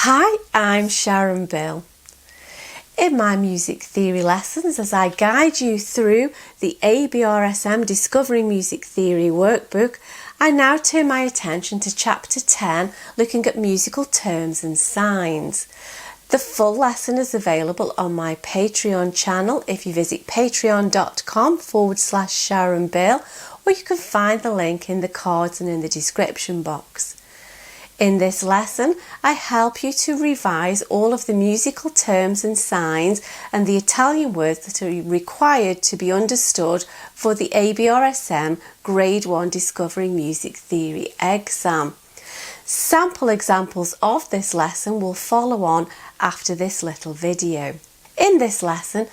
Hi, I'm Sharon Bill. In my music theory lessons, as I guide you through the ABRSM Discovering Music Theory workbook, I now turn my attention to Chapter 10, looking at musical terms and signs. The full lesson is available on my Patreon channel if you visit patreon.com/Sharon Bill, or you can find the link in the cards and in the description box. In this lesson, I help you to revise all of the musical terms and signs and the Italian words that are required to be understood for the ABRSM Grade 1 Discovering Music Theory exam. Sample examples of this lesson will follow on after this little video. In this lesson,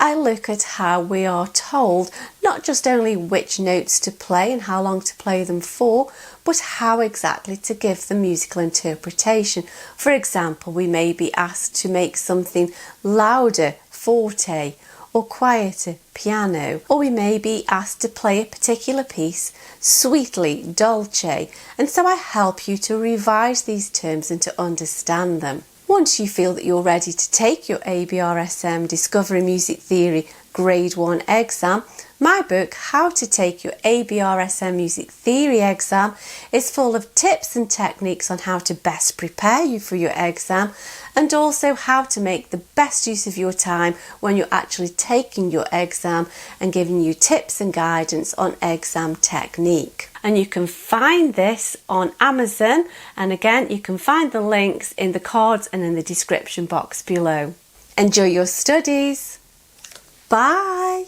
I look at how we are told not just only which notes to play and how long to play them for, but how exactly to give the musical interpretation. For example, we may be asked to make something louder, forte, or quieter, piano, or we may be asked to play a particular piece sweetly, dolce, and so I help you to revise these terms and to understand them. Once you feel that you're ready to take your ABRSM Discovering Music Theory Grade 1 exam, my book, How to Take Your ABRSM Music Theory Exam, is full of tips and techniques on how to best prepare you for your exam and also how to make the best use of your time when you're actually taking your exam, and giving you tips and guidance on exam technique. And you can find this on Amazon, and again you can find the links in the cards and in the description box below. Enjoy your studies. Bye.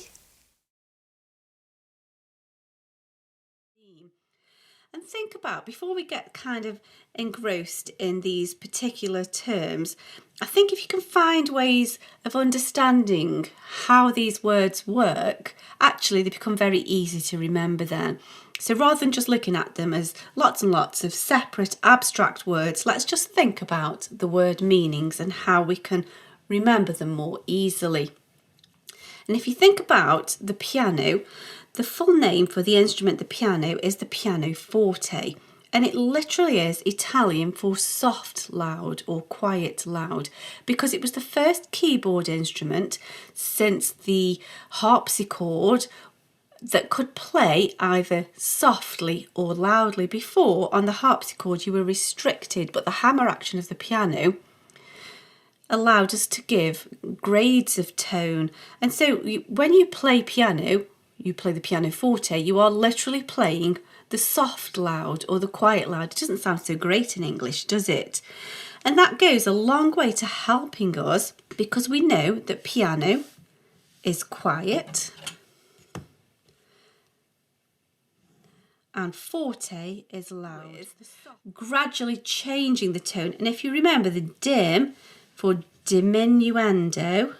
And think about, before we get kind of engrossed in these particular terms, I think if you can find ways of understanding how these words work, actually they become very easy to remember then. So rather than just looking at them as lots and lots of separate abstract words, let's just think about the word meanings and how we can remember them more easily. And if you think about the piano, the full name for the instrument, the piano, is the pianoforte. And it literally is Italian for soft loud or quiet loud, because it was the first keyboard instrument since the harpsichord that could play either softly or loudly. Before, on the harpsichord, you were restricted, but the hammer action of the piano allowed us to give grades of tone. And so when you play piano, you play the pianoforte, you are literally playing the soft loud or the quiet loud. It doesn't sound so great in English, does it? And that goes a long way to helping us, because we know that piano is quiet and forte is loud, gradually changing the tone. And if you remember the dim for diminuendo,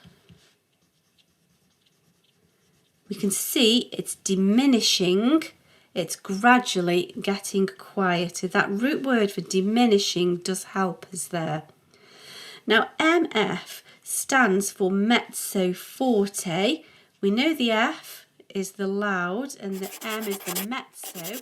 we can see it's diminishing, it's gradually getting quieter. That root word for diminishing does help us there. Now MF stands for mezzo forte. We know the F is the loud and the M is the mezzo.